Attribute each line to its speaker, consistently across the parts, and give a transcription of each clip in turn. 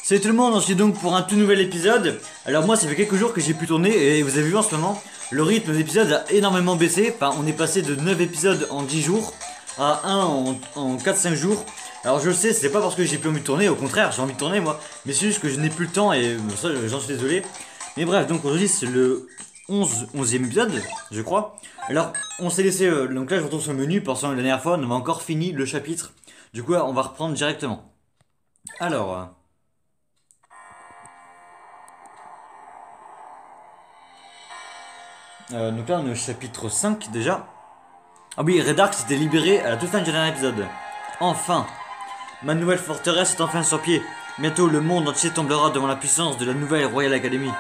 Speaker 1: Salut tout le monde, on se retrouve donc pour un tout nouvel épisode. Alors moi ça fait quelques jours que j'ai pu tourner et vous avez vu en ce moment, le rythme d'épisode a énormément baissé. Enfin on est passé de 9 épisodes en 10 jours à 1 en 4-5 jours. Alors je le sais, c'est pas parce que j'ai plus envie de tourner, au contraire j'ai envie de tourner moi. Mais c'est juste que je n'ai plus le temps et ça j'en suis désolé. Mais bref, donc aujourd'hui c'est le 11e épisode, je crois. Alors on s'est laissé, donc là je retourne sur le menu parce que la dernière fois on a encore fini le chapitre. Du coup on va reprendre directement. Alors... donc là on est au chapitre 5 déjà. Ah oui, Red Ark s'était libéré à la toute fin du dernier épisode. Enfin, ma nouvelle forteresse est enfin sur pied. Bientôt le monde entier tombera devant la puissance de la nouvelle Royal Academy.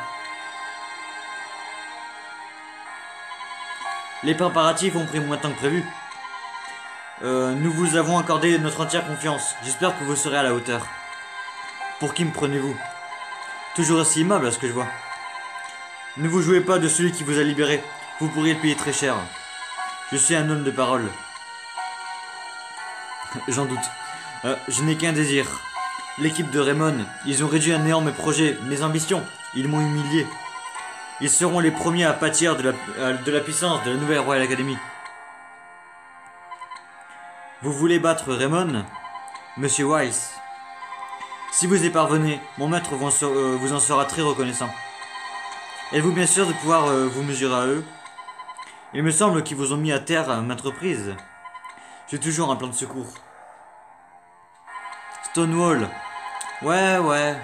Speaker 1: Les préparatifs ont pris moins de temps que prévu. Nous vous avons accordé notre entière confiance. J'espère que vous serez à la hauteur. Pour qui me prenez-vous? Toujours aussi aimable à ce que je vois. Ne vous jouez pas de celui qui vous a libéré. Vous pourriez le payer très cher. Je suis un homme de parole. J'en doute. Je n'ai qu'un désir. L'équipe de Raymond, ils ont réduit à néant mes projets, mes ambitions. Ils m'ont humilié. Ils seront les premiers à pâtir de la puissance de la nouvelle Royal Academy. Vous voulez battre Raymond, Monsieur Weiss? Si vous y parvenez, mon maître vous en sera très reconnaissant. Êtes-vous bien sûr de pouvoir vous mesurer à eux? Il me semble qu'ils vous ont mis à terre à maintes reprises. J'ai toujours un plan de secours. Stonewall. Ouais.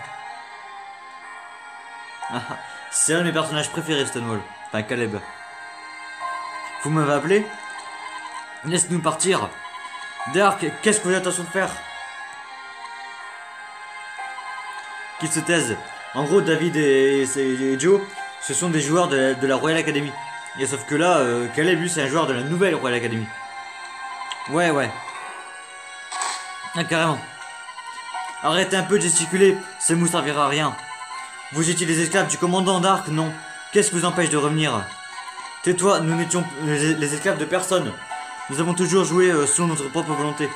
Speaker 1: C'est l'un de mes personnages préférés, Stonewall. Enfin, Caleb. Vous m'avez appelé? Laisse-nous partir. Dark, qu'est-ce que vous avez l'intention de faire? Qu'ils se taisent. En gros, David et Joe, ce sont des joueurs de la Royal Academy. Et sauf que là, Caleb, lui, c'est un joueur de la nouvelle Royal Academy. Ouais. Ah, carrément. Arrêtez un peu de gesticuler, ça ne vous servira à rien. Vous étiez les esclaves du commandant Dark, non? Qu'est-ce qui vous empêche de revenir? Tais-toi, nous n'étions les esclaves de personne. Nous avons toujours joué selon notre propre volonté.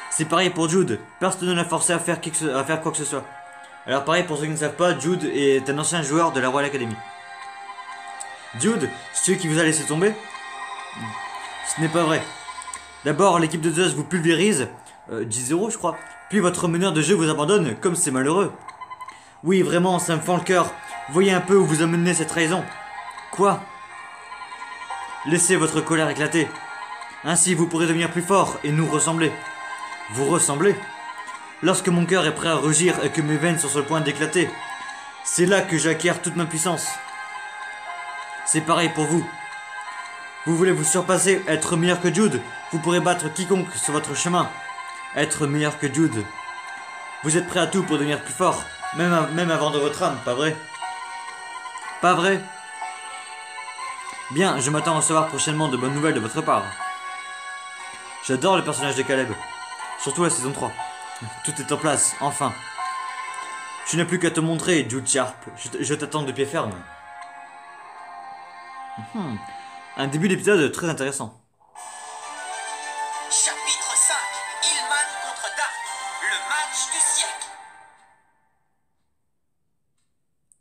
Speaker 1: C'est pareil pour Jude, personne ne l'a forcé à faire quoi que ce soit. Alors pareil pour ceux qui ne savent pas, Jude est un ancien joueur de la Royal Academy. Jude, celui qui vous a laissé tomber? Ce n'est pas vrai. D'abord, l'équipe de Zeus vous pulvérise, 10-0 je crois, puis votre meneur de jeu vous abandonne, comme c'est malheureux. Oui, vraiment, ça me fend le cœur. Voyez un peu où vous a mené cette trahison. Quoi? Laissez votre colère éclater. Ainsi, vous pourrez devenir plus fort et nous ressembler. Vous ressemblez? Lorsque mon cœur est prêt à rugir et que mes veines sont sur le point d'éclater, c'est là que j'acquiers toute ma puissance. C'est pareil pour vous. Vous voulez vous surpasser, être meilleur que Jude? Vous pourrez battre quiconque sur votre chemin. Être meilleur que Jude. Vous êtes prêt à tout pour devenir plus fort, même avant de votre âme, pas vrai? Pas vrai? Bien, je m'attends à recevoir prochainement de bonnes nouvelles de votre part. J'adore le personnage de Caleb, surtout la saison 3. Tout est en place, enfin. Tu n'as plus qu'à te montrer, Jude Sharp. Je t'attends de pied ferme. Un début d'épisode très intéressant.
Speaker 2: Chapitre 5. Hillman contre Dark. Le match du siècle.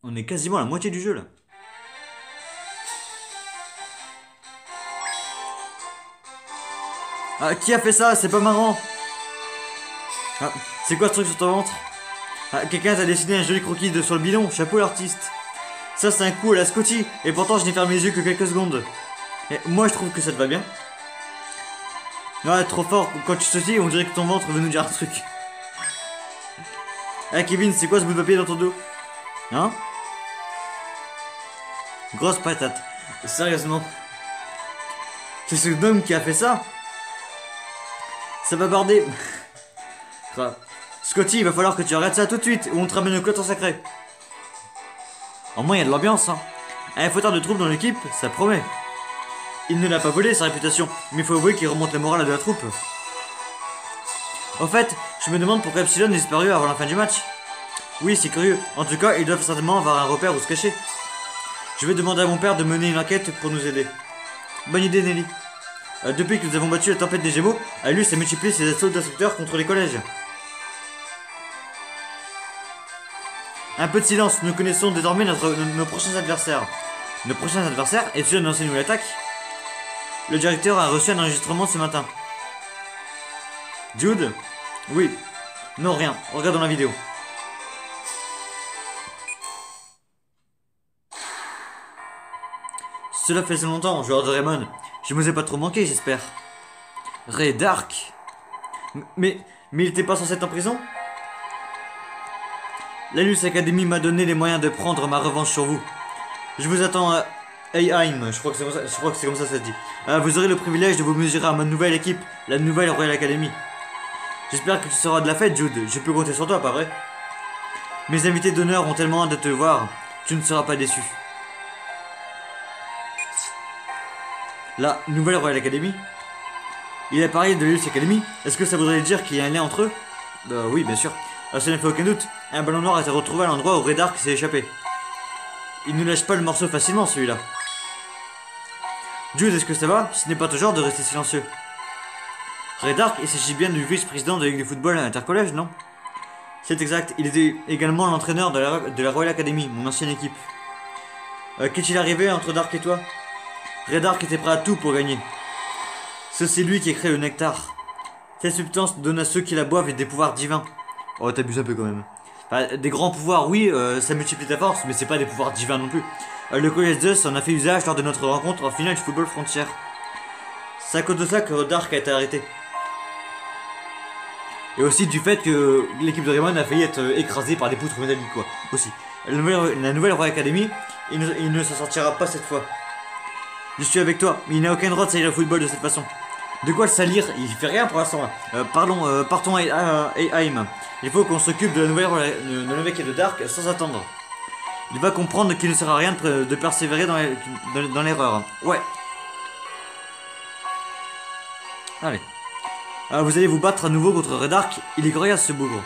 Speaker 1: On est quasiment à la moitié du jeu là. Ah, qui a fait ça? C'est pas marrant. Ah, c'est quoi ce truc sur ton ventre? Ah, quelqu'un t'a dessiné un joli croquis sur le bidon. Chapeau l'artiste. Ça c'est un coup à la Scotty. Et pourtant je n'ai fermé les yeux que quelques secondes. Et moi je trouve que ça te va bien. Ouais, trop fort. Quand tu sautilles, on dirait que ton ventre veut nous dire un truc. Ah Kevin, c'est quoi ce bout de papier dans ton dos? Hein? Grosse patate. Sérieusement. C'est ce homme qui a fait ça? Ça va barder. Scotty, il va falloir que tu arrêtes ça tout de suite ou on te ramène au cloître sacré. Au moins il y a de l'ambiance, hein. Un fauteur de trouble dans l'équipe, ça promet. Il ne l'a pas volé sa réputation, mais il faut avouer qu'il remonte le moral de la troupe. Au fait, je me demande pourquoi Epsilon est disparu avant la fin du match. Oui, c'est curieux. En tout cas, ils doivent certainement avoir un repère où se cacher. Je vais demander à mon père de mener une enquête pour nous aider. Bonne idée, Nelly. Depuis que nous avons battu la tempête des Gémeaux, Alus a multiplié ses assauts d'instructeurs contre les collèges. Un peu de silence, nous connaissons désormais nos prochains adversaires. Nos prochains adversaires, et tu annoncer une nouvelle attaque? Le directeur a reçu un enregistrement ce matin. Jude? Oui. Non, rien. Regardons la vidéo. Cela fait si longtemps, joueur de Raymond. Je ne vous ai pas trop manqué, j'espère. Ray Dark? Mais il était pas censé être en prison? La Luce Academy m'a donné les moyens de prendre ma revanche sur vous. Je vous attends à Heim, je crois que c'est comme ça que ça se dit. Vous aurez le privilège de vous mesurer à ma nouvelle équipe, la nouvelle Royal Academy. J'espère que tu seras de la fête, Jude. Je peux compter sur toi, pas vrai? Mes invités d'honneur ont tellement hâte de te voir. Tu ne seras pas déçu. La nouvelle Royal Academy? Il a parlé de la Luce Academy. Est-ce que ça voudrait dire qu'il y a un lien entre eux? Oui, bien sûr. Ça ne fait aucun doute. Un ballon noir a été retrouvé à l'endroit où Ray Dark s'est échappé. Il ne lâche pas le morceau facilement, celui-là. Jude, est-ce que ça va? Ce n'est pas ton genre de rester silencieux. Ray Dark, il s'agit bien du vice-président de la Ligue de football à l'intercollège, non? C'est exact. Il était également l'entraîneur de la Royal Academy, mon ancienne équipe. Qu'est-il arrivé entre Dark et toi? Ray Dark était prêt à tout pour gagner. C'est lui qui a créé le nectar. Cette substance donne à ceux qui la boivent des pouvoirs divins. Oh, t'abuses un peu quand même. Enfin, des grands pouvoirs, oui, ça multiplie ta force, mais c'est pas des pouvoirs divins non plus. Le Collège Zeus en a fait usage lors de notre rencontre en finale du football frontière. C'est à cause de ça que Dark a été arrêté. Et aussi du fait que l'équipe de Raymond a failli être écrasée par des poutres métalliques, quoi. Aussi. La nouvelle Royal Academy, il ne s'en sortira pas cette fois. Je suis avec toi, mais il n'a aucun droit de salir le football de cette façon. De quoi le salir? Il fait rien pour l'instant. Partons à Heim. Il faut qu'on s'occupe de la nouvelle équipe de Dark sans attendre. Il va comprendre qu'il ne sert à rien de persévérer dans l'erreur. Ouais. Allez. Vous allez vous battre à nouveau contre Ray Dark. Il est coriace ce bougre.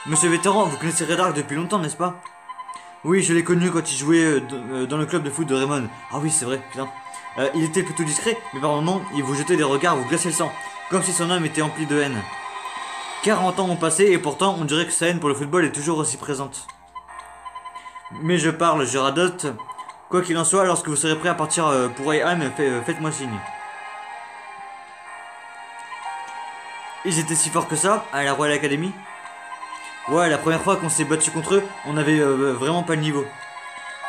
Speaker 1: Monsieur vétéran, vous connaissez Ray Dark depuis longtemps, n'est-ce pas? Oui, je l'ai connu quand il jouait dans le club de foot de Raymond. Ah oui, c'est vrai, putain. Il était plutôt discret, mais par moments, il vous jetait des regards, vous glaçait le sang, comme si son âme était emplie de haine. 40 ans ont passé et pourtant, on dirait que sa haine pour le football est toujours aussi présente. Mais je parle, je radote. Quoi qu'il en soit, lorsque vous serez prêt à partir pour Heim, faites-moi signe. Ils étaient si forts que ça, à la Royal Academy? Ouais, la première fois qu'on s'est battu contre eux, on avait vraiment pas le niveau.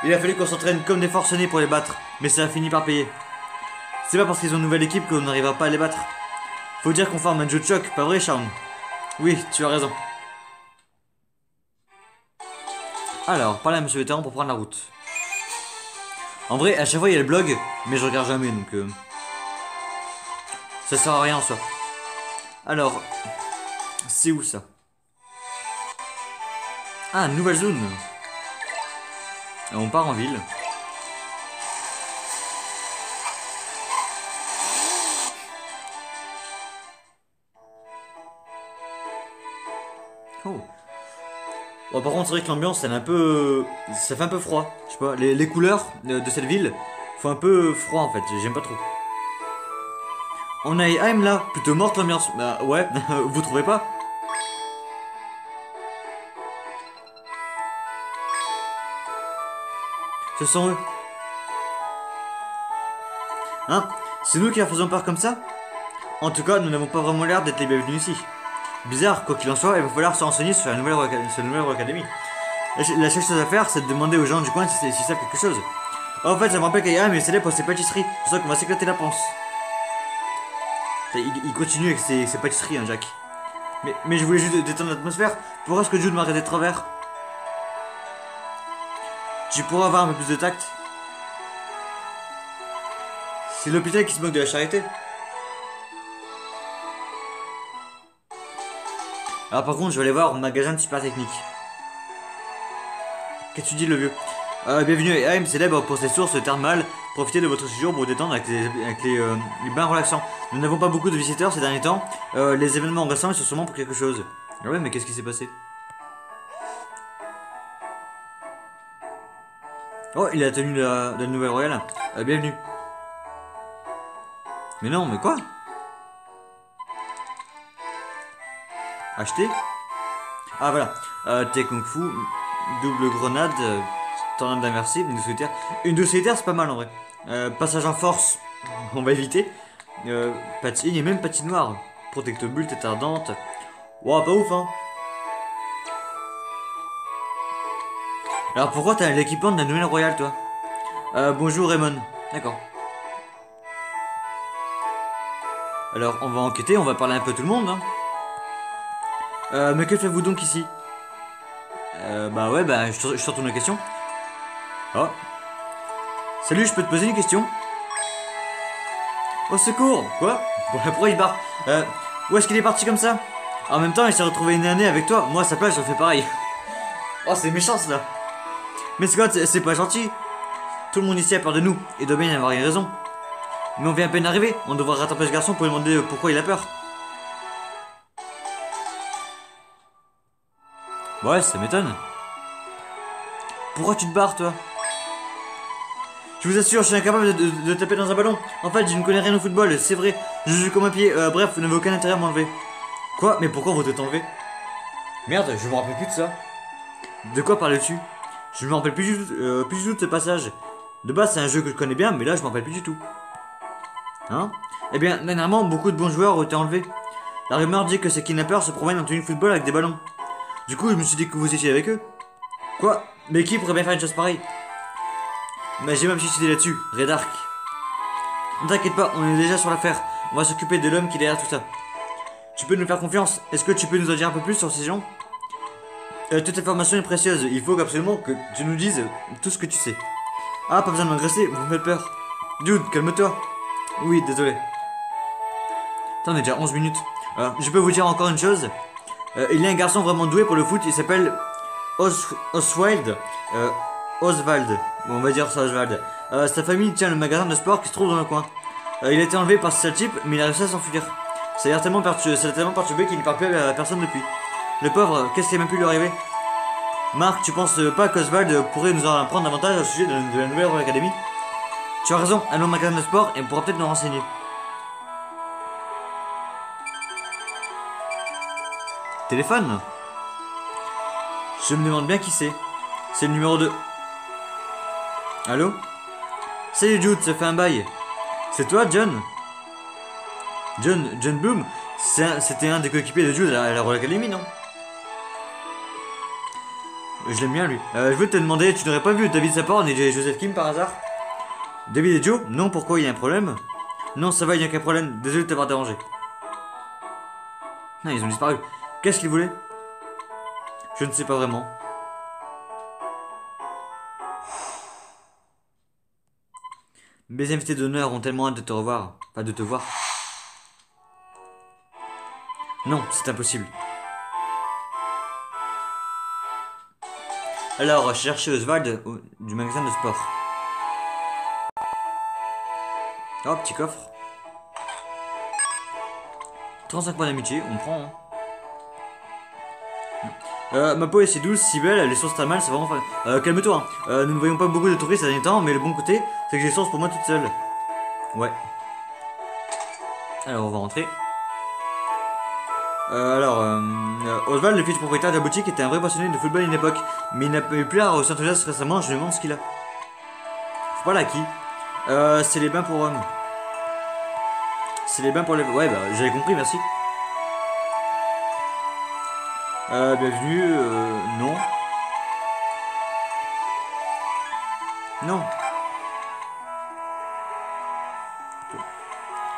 Speaker 1: Il a fallu qu'on s'entraîne comme des forcenés pour les battre, mais ça a fini par payer. C'est pas parce qu'ils ont une nouvelle équipe qu'on n'arrivera pas à les battre. Faut dire qu'on forme un jeu de choc, pas vrai, Charme? Oui, tu as raison. Alors, parlez à monsieur vétéran pour prendre la route. En vrai, à chaque fois il y a le blog, mais je regarde jamais, donc ça sert à rien en soi. Alors, c'est où ça? Ah, nouvelle zone. On part en ville. Oh. Bon, par contre, c'est vrai que l'ambiance, elle est un peu. Ça fait un peu froid. Je sais pas, les couleurs de cette ville font un peu froid en fait. J'aime pas trop. On a Heim là, plutôt morte l'ambiance. Bah ouais, vous trouvez pas? Ce sont eux. Hein? C'est nous qui leur faisons peur comme ça? En tout cas, nous n'avons pas vraiment l'air d'être les bienvenus ici. Bizarre, quoi qu'il en soit, il va falloir se renseigner sur la nouvelle académie. La seule chose à faire, c'est de demander aux gens du coin s'ils savent quelque chose. En fait, ça me rappelle qu'Ayam est célèbre pour ses pâtisseries. C'est pour ça qu'on va s'éclater la panse. Il continue avec ses pâtisseries, hein, Jack. Mais je voulais juste détendre l'atmosphère. Pourquoi est-ce que Jude m'a regardé de travers? Tu pourras avoir un peu plus de tact. C'est l'hôpital qui se moque de la charité. Alors par contre, je vais aller voir au magasin de super technique. Qu'est-ce que tu dis, le vieux? Bienvenue à Heim, célèbre pour ses sources thermales. Profitez de votre séjour pour vous détendre avec les bains relaxants. Nous n'avons pas beaucoup de visiteurs ces derniers temps. Les événements récents sont sûrement pour quelque chose. Ah ouais, mais qu'est-ce qui s'est passé? Oh, il a tenu de la nouvelle royale. Bienvenue. Mais non, mais quoi? Acheter? Ah voilà. T'es Kung Fu. Double grenade, tornade inversible, une douce solitaire. Une douce solitaire, c'est pas mal en vrai. Passage en force, on va éviter. Il y a même patinoire. Protectobule, tête ardente. Wow, pas ouf, hein. Alors pourquoi t'as l'équipement de la nouvelle royale, toi? Bonjour Raymond. D'accord. Alors on va enquêter, on va parler un peu à tout le monde, hein. Mais que faites-vous donc ici? Bah ouais, bah je te retourne la question. Oh. Salut, je peux te poser une question? Au secours! Quoi? Pourquoi il barre? Où est-ce qu'il est parti comme ça? En même temps, il s'est retrouvé une année avec toi. Moi, à sa place, je fais pareil. Oh, c'est méchant, cela. Mais Scott, c'est pas gentil. Tout le monde ici a peur de nous. Il doit bien y avoir une raison. Mais on vient à peine d'arriver. On devra rattraper ce garçon pour lui demander pourquoi il a peur. Ouais, ça m'étonne. Pourquoi tu te barres, toi? Je vous assure, je suis incapable de taper dans un ballon. En fait, je ne connais rien au football, c'est vrai. Je joue comme un pied. Bref, vous n'avez aucun intérêt à m'enlever. Quoi? Mais pourquoi vous t'êtes enlevé? Merde, je me rappelle plus de ça. De quoi parles-tu? Je ne me rappelle plus du tout de ce passage. De base, c'est un jeu que je connais bien, mais là, je me rappelle plus du tout. Hein? Eh bien, dernièrement, beaucoup de bons joueurs ont été enlevés. La rumeur dit que ces kidnappeurs se promènent en tenue de football avec des ballons. Du coup, je me suis dit que vous étiez avec eux. Quoi? Mais qui pourrait bien faire une chose pareille? Mais j'ai même suicidé là-dessus, Red Ark. Ne t'inquiète pas, on est déjà sur l'affaire. On va s'occuper de l'homme qui est derrière tout ça. Tu peux nous faire confiance? Est-ce que tu peux nous en dire un peu plus sur ces gens? Toute information est précieuse. Il faut absolument que tu nous dises tout ce que tu sais. Ah, pas besoin de m'agresser, vous me faites peur. Dude, calme-toi. Oui, désolé. Attends, on est déjà 11 minutes. Je peux vous dire encore une chose. Il y a un garçon vraiment doué pour le foot. Il s'appelle Oswald. Oswald. Bon, on va dire ça, Oswald. Sa famille tient le magasin de sport qui se trouve dans le coin. Il a été enlevé par ce sale type, mais il a réussi à s'enfuir. Ça l'a tellement perturbé qu'il ne parle plus à personne depuis. Le pauvre, qu'est-ce qui a même pu lui arriver? Marc, tu penses pas qu'Oswald pourrait nous en apprendre davantage au sujet de la nouvelle académie? Tu as raison, allons au magasin de sport et on pourra peut-être nous renseigner. Téléphone? Je me demande bien qui c'est. C'est le numéro 2. Allô? Salut Jude, ça fait un bail. C'est toi, John? John Bloom? C'était un des coéquipiers de Jude à la Royal Academy, non? Je l'aime bien, lui. Je veux te demander, tu n'aurais pas vu David Saporn et Joseph Kim par hasard? David et Joe? Non, pourquoi, il y a un problème? Non, ça va, il n'y a qu'un problème. Désolé de t'avoir dérangé. Non, ils ont disparu. Qu'est-ce qu'ils voulaient? Je ne sais pas vraiment. Mes invités d'honneur ont tellement hâte de te revoir. Enfin, de te voir. Non, c'est impossible. Alors, cherchez Oswald du magasin de sport. Oh, petit coffre. 35 points d'amitié, on prend. Hein. Ma peau est si douce, si belle, les sources thermales, c'est vraiment fan. Calme-toi. Hein. Nous ne voyons pas beaucoup de touristes ces derniers temps, mais le bon côté, c'est que j'ai des sources pour moi toute seule. Ouais. Alors, on va rentrer. Oswald, le fils propriétaire de la boutique, était un vrai passionné de football à une époque, mais il n'a plus l'air aussi enthousiaste récemment. Je me demande ce qu'il a. Je parle à qui? C'est les bains pour hommes. C'est les bains pour les... Ouais, bah, j'avais compris, merci. Bienvenue, non. Non.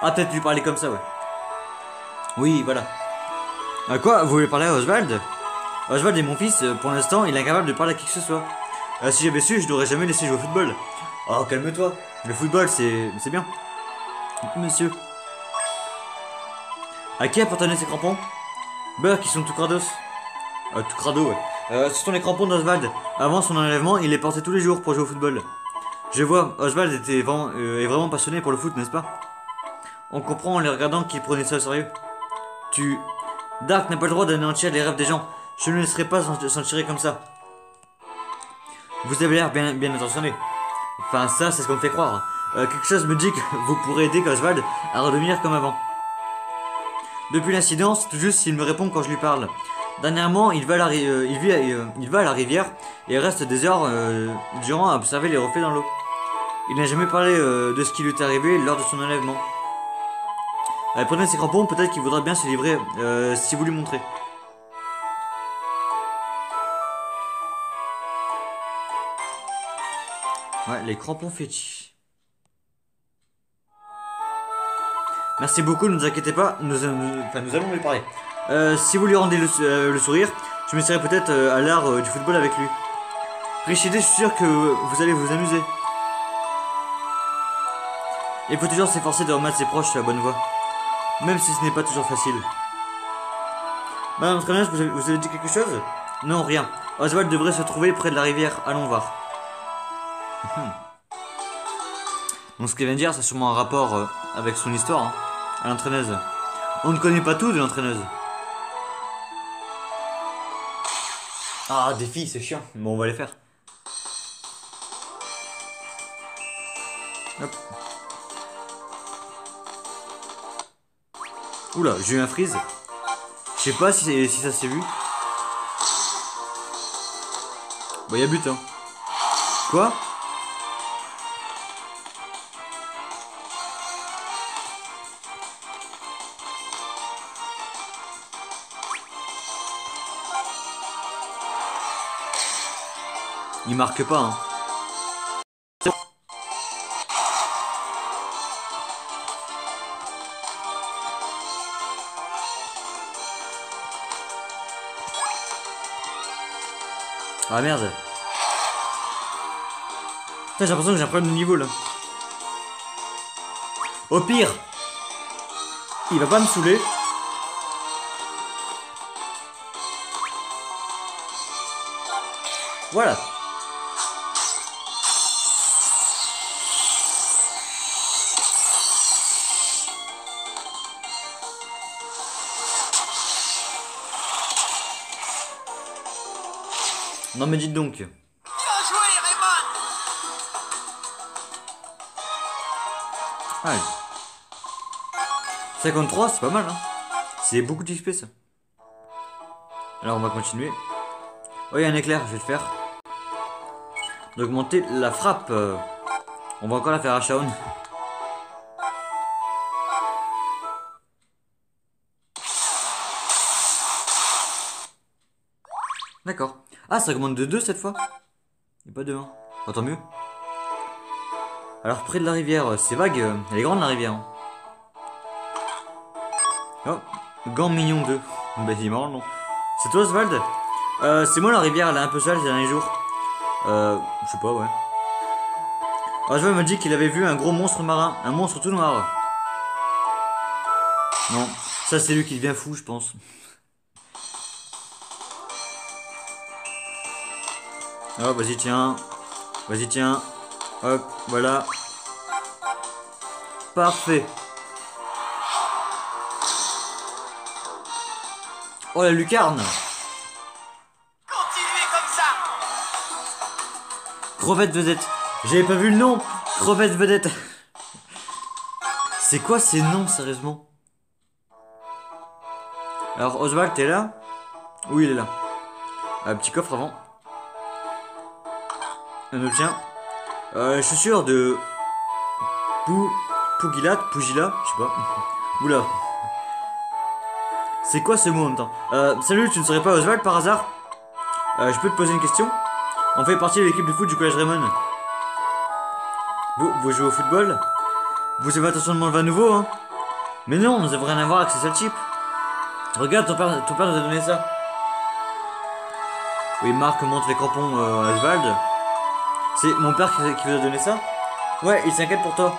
Speaker 1: Ah, peut-être tu parlais comme ça, ouais. Oui, voilà. Quoi? Vous voulez parler à Oswald? Oswald est mon fils, pour l'instant, il est incapable de parler à qui que ce soit. Si j'avais su, je n'aurais jamais laissé jouer au football. Oh, calme-toi. Le football, c'est bien. Monsieur. À qui appartenaient ces crampons? Burke, ils sont tout crados. Tout crado, ouais. Ce sont les crampons d'Oswald. Avant son enlèvement, il les portait tous les jours pour jouer au football. Je vois, Oswald est vraiment passionné pour le foot, n'est-ce pas? On comprend en les regardant qu'il prenait ça au sérieux. Dark n'a pas le droit d'anéantir les rêves des gens. Je ne le laisserai pas s'en tirer comme ça. Vous avez l'air bien intentionné. Enfin, ça, c'est ce qu'on me fait croire. Quelque chose me dit que vous pourrez aider Oswald à redevenir comme avant. Depuis l'incident, c'est tout juste s'il me répond quand je lui parle. Dernièrement, il va à la rivière et reste des heures durant à observer les reflets dans l'eau. Il n'a jamais parlé de ce qui lui est arrivé lors de son enlèvement. Prenez ses crampons, peut-être qu'il voudra bien se livrer si vous lui montrez. Ouais, les crampons fétiches. Merci beaucoup, ne vous inquiétez pas, nous allons lui parler. Si vous lui rendez le sourire, je m'essaierai peut-être à l'art du football avec lui. Richide, je suis sûr que vous allez vous amuser. Il faut toujours s'efforcer de remettre ses proches sur la bonne voie. Même si ce n'est pas toujours facile. Madame l'entraîneuse, vous avez dit quelque chose? Non, rien. Oswald devrait se trouver près de la rivière. Allons voir. Donc ce qu'il vient de dire, c'est sûrement un rapport avec son histoire, hein, à l'entraîneuse. On ne connaît pas tout de l'entraîneuse. Ah, des filles, c'est chiant. Bon, on va les faire. Hop. Oula, j'ai eu un freeze. Je sais pas si ça s'est vu. Bon, y'a but, hein. Quoi? Il marque pas, hein. Ah merde. Putain, j'ai l'impression que j'ai un problème de niveau là. Au pire, il va pas me saouler. Voilà. Non mais dites donc.
Speaker 2: Bien joué, Raymond.
Speaker 1: Ah, 53, c'est pas mal, hein. C'est beaucoup d'XP ça. Alors on va continuer. Oh, il y a un éclair, je vais le faire. D'augmenter la frappe. On va encore la faire à Shaun. D'accord. Ah, ça augmente de 2 cette fois. Et pas de 1. Oh, tant mieux. Alors, près de la rivière, c'est vague. Elle est grande la rivière. Hein. Oh, gant mignon 2. Bah, il est marrant, non. C'est toi, Oswald? C'est moi la rivière, elle est un peu sale ces derniers jours. Je sais pas, ouais. Oswald m'a dit qu'il avait vu un gros monstre marin. Un monstre tout noir. Non, ça c'est lui qui devient fou, je pense. Oh, vas-y, tiens. Vas-y, tiens. Hop, voilà. Parfait. Oh, la lucarne.
Speaker 2: Continuez comme ça.
Speaker 1: Crevette vedette. J'avais pas vu le nom. Crevette vedette. C'est quoi ces noms, sérieusement? Alors, Oswald, t'es là? Oui, il est là. Un petit coffre avant. Un obtient. Chaussures de Pougilat, je sais pas. Oula. C'est quoi ce mot en même temps? Salut, tu ne serais pas Oswald par hasard? Je peux te poser une question? On fait partie de l'équipe de foot du collège Raymond. Vous jouez au football? Vous avez attention de manger à nouveau, hein? Mais non, nous n'avons rien à voir avec ces sales types. Regarde, ton père nous a donné ça. Oui, Marc montre les crampons à Oswald. C'est mon père qui vous a donné ça? Ouais, il s'inquiète pour toi.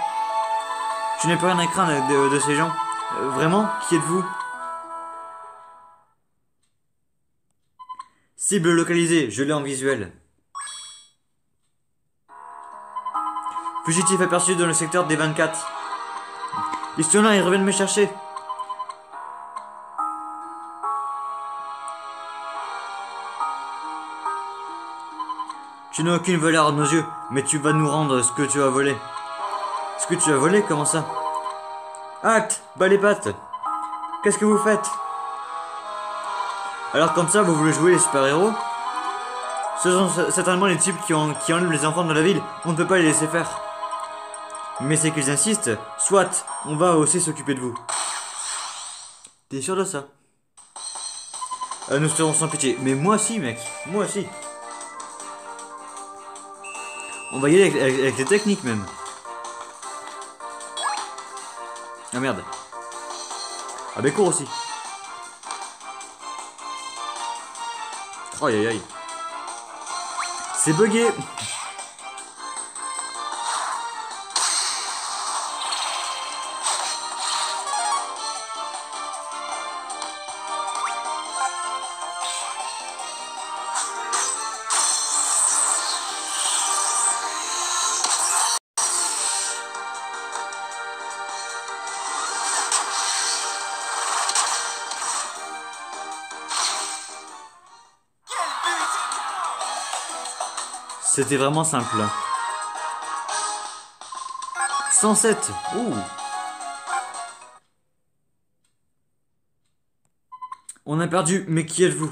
Speaker 1: Tu n'as plus rien à craindre de ces gens. Vraiment? Qui êtes-vous? Cible localisée, je l'ai en visuel. Fugitif aperçu dans le secteur des 24. Ils sont là, ils reviennent me chercher. Tu n'as aucune valeur à nos yeux, mais tu vas nous rendre ce que tu as volé. Ce que tu as volé, comment ça? Halte, bas les pattes. Qu'est-ce que vous faites? Alors comme ça, vous voulez jouer les super-héros? Ce sont certainement les types qui enlèvent les enfants de la ville. On ne peut pas les laisser faire. Mais c'est qu'ils insistent. Soit, on va aussi s'occuper de vous. T'es sûr de ça? Nous serons sans pitié. Mais moi aussi, mec. Moi aussi. On va y aller avec les techniques même. Ah merde. Ah ben cours aussi. Aïe aïe aïe. C'est bugué. C'était vraiment simple. 107. Ouh. On a perdu, mais qui êtes-vous?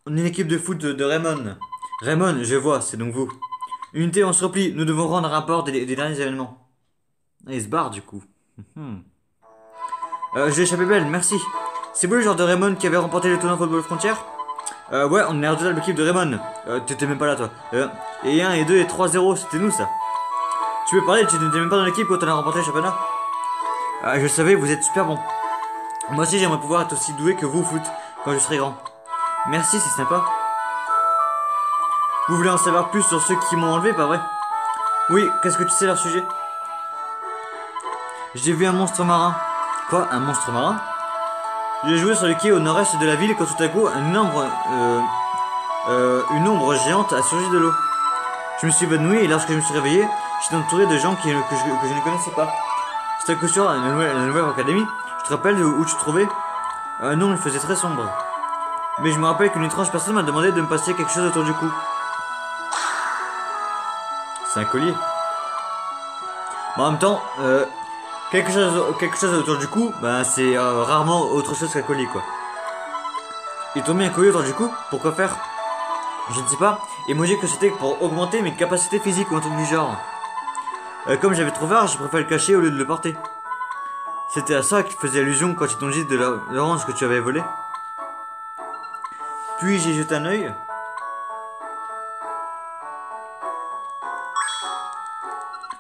Speaker 1: On est une équipe de foot de Raymond. Raymond, je vois, c'est donc vous. Unité, on se replie, nous devons rendre un rapport des derniers événements. Ah, il se barre du coup. J'ai échappé belle, merci. C'est vous le genre de Raymond qui avait remporté le tournoi Football Frontière? Ouais, on est la totale l'équipe de Raymond. T'étais même pas là, toi. Et 1, et 2, et 3-0, c'était nous, ça. Tu peux parler, tu n'étais même pas dans l'équipe quand on a remporté le championnat? Je le savais, vous êtes super bon. Moi aussi, j'aimerais pouvoir être aussi doué que vous au foot, quand je serai grand. Merci, c'est sympa. Vous voulez en savoir plus sur ceux qui m'ont enlevé, pas vrai? Oui, qu'est-ce que tu sais leur sujet? J'ai vu un monstre marin. Quoi, un monstre marin? J'ai joué sur le quai au nord-est de la ville quand tout à coup une ombre géante a surgi de l'eau. Je me suis évanoui et lorsque je me suis réveillé, j'étais entouré de gens que je ne connaissais pas. C'était à coup sûr la nouvelle académie. Tu te rappelles où tu te trouvais? Non, il faisait très sombre. Mais je me rappelle qu'une étrange personne m'a demandé de me passer quelque chose autour du cou. C'est un collier. Bon, en même temps, quelque chose autour du cou, bah c'est rarement autre chose qu'un collier quoi. Ils t'ont mis un collier autour du cou, pourquoi faire? Je ne sais pas, ils m'ont dit que c'était pour augmenter mes capacités physiques ou un truc du genre. Comme j'avais trop peur, je préfère le cacher au lieu de le porter. C'était à ça qu'ils faisaient allusion quand ils t'ont dit de leur rendre ce que tu avais volé. Puis j'ai jeté un œil.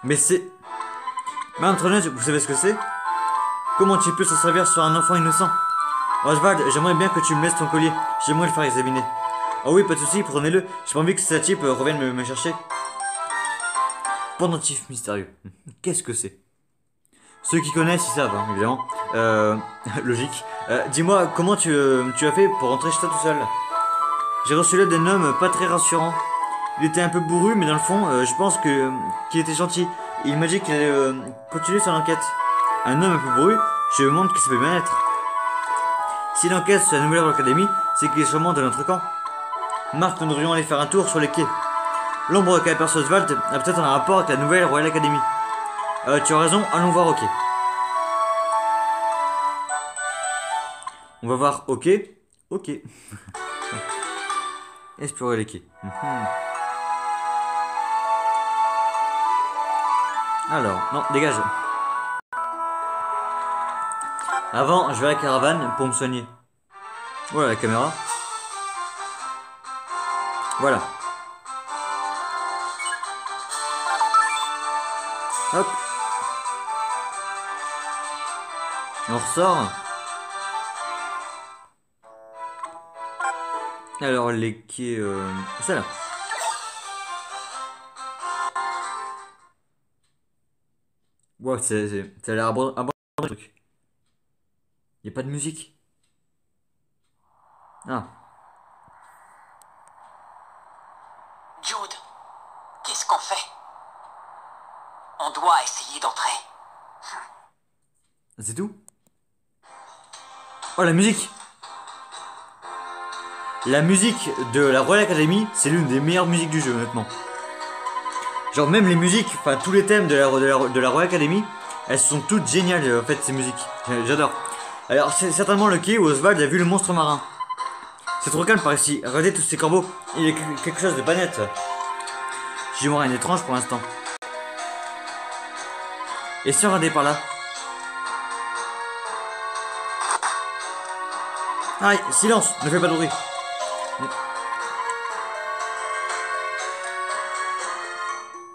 Speaker 1: Mais c'est... Madame Trenet, vous savez ce que c'est? Comment tu peux s'en servir sur un enfant innocent? Oswald, j'aimerais bien que tu me laisses ton collier. J'aimerais le faire examiner. Oh oui, pas de soucis, prenez-le. J'ai pas envie que ce type revienne me chercher. Pendentif mystérieux. Qu'est-ce que c'est? Ceux qui connaissent, ils savent, hein, évidemment. Logique. Dis-moi, comment tu as fait pour rentrer chez toi tout seul? J'ai reçu l'aide d'un homme pas très rassurant. Il était un peu bourru, mais dans le fond, je pense qu'il était gentil. Il m'a dit qu'il allait continuer son enquête. Un homme un peu bourru, je me demande qui ça peut bien être. Si l'enquête sur la nouvelle académie, c'est qu'il est sûrement de notre camp. Marc, nous devrions aller faire un tour sur les quais. L'ombre qu'a aperçu Oswald a peut-être un rapport avec la nouvelle Royal Academy. Tu as raison, allons voir, ok. On va voir, ok. Ok. Explorer les quais. Alors, non, dégage. Avant, je vais à la caravane pour me soigner. Voilà la caméra. Voilà. Hop. On ressort. Alors les quais... ça là. Ouais, ça a l'air abandonné le truc. Y'a pas de musique. Ah.
Speaker 2: Jude, qu'est-ce qu'on fait? On doit essayer d'entrer.
Speaker 1: C'est tout? Oh, la musique! La musique de la Royal Academy, c'est l'une des meilleures musiques du jeu, honnêtement. Genre, même les musiques, enfin, tous les thèmes de la Royal Academy, elles sont toutes géniales, en fait, ces musiques. J'adore. Alors, c'est certainement le quai où Oswald a vu le monstre marin. C'est trop calme par ici. Regardez tous ces corbeaux. Il y a quelque chose de pas net. J'y vois rien d'étrange pour l'instant. Et si on regardait par là? Aïe, silence, ne fais pas de bruit.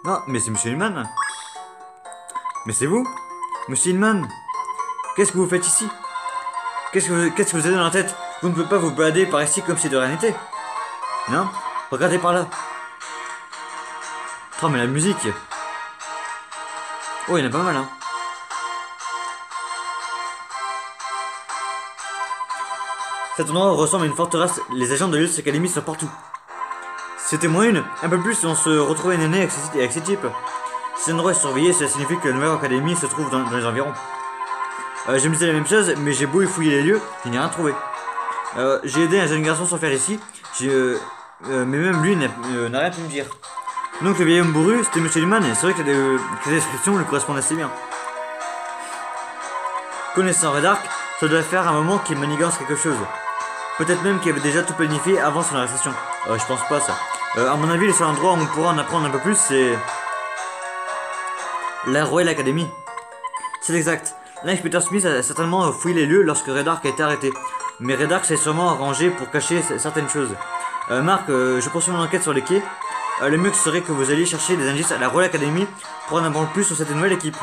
Speaker 1: Non, mais c'est Monsieur Hillman. Mais c'est vous, Monsieur Hillman. Qu'est-ce que vous faites ici? Qu'est-ce que vous avez dans la tête? Vous ne pouvez pas vous balader par ici comme si de rien n'était. Non? Regardez par là. Oh mais la musique. Oh, il y en a pas mal, hein. Cet endroit ressemble à une forteresse. Les agents de l'Ulse Academy sont partout. C'était moins une. Un peu plus, on se retrouvait une année avec ces types. Si cet endroit est surveillé, cela signifie que la nouvelle académie se trouve dans les environs. Je me disais la même chose, mais j'ai beau y fouiller les lieux, je n'ai rien trouvé. J'ai aidé un jeune garçon sans faire ici, mais même lui n'a rien pu me dire. Donc le vieil homme bourru, c'était Monsieur Hillman, et c'est vrai que la description lui correspond assez bien. Connaissant Redark, ça doit faire un moment qu'il manigance quelque chose. Peut-être même qu'il avait déjà tout planifié avant son arrestation. Je pense pas ça. À mon avis, le seul endroit où on pourra en apprendre un peu plus, c'est la Royal Academy. C'est exact. L'inspecteur Smith a certainement fouillé les lieux lorsque Redark a été arrêté. Mais Redark s'est sûrement arrangé pour cacher certaines choses. Marc, je poursuis mon enquête sur les quais. Le mieux serait que vous alliez chercher des indices à la Royal Academy pour en apprendre plus sur cette nouvelle équipe.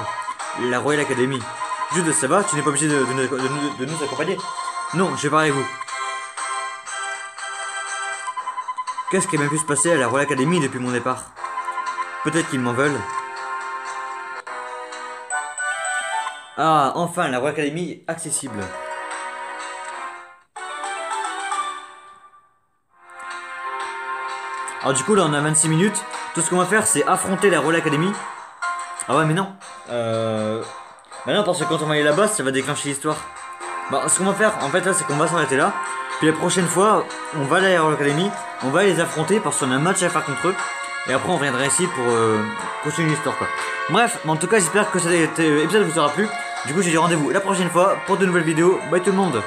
Speaker 1: La Royal Academy. Jude, ça va? Tu n'es pas obligé de nous accompagner. Non, je vais parler avec vous. Qu'est-ce qui a bien pu se passer à la Royal Academy depuis mon départ? Peut-être qu'ils m'en veulent. Ah, enfin, la Royal Academy accessible. Alors du coup, là, on a 26 minutes. Tout ce qu'on va faire, c'est affronter la Royal Academy. Ah ouais, mais non. Bah non, parce que quand on va aller là-bas, ça va déclencher l'histoire. Bah, ce qu'on va faire, en fait, là, c'est qu'on va s'arrêter là. Puis la prochaine fois, on va aller à la Royal Academy. On va les affronter parce qu'on a un match à faire contre eux. Et après, on reviendra ici pour continuer l'histoire, quoi. Bref, en tout cas, j'espère que cet épisode vous aura plu. Du coup, j'ai dit rendez-vous la prochaine fois pour de nouvelles vidéos. Bye tout le monde.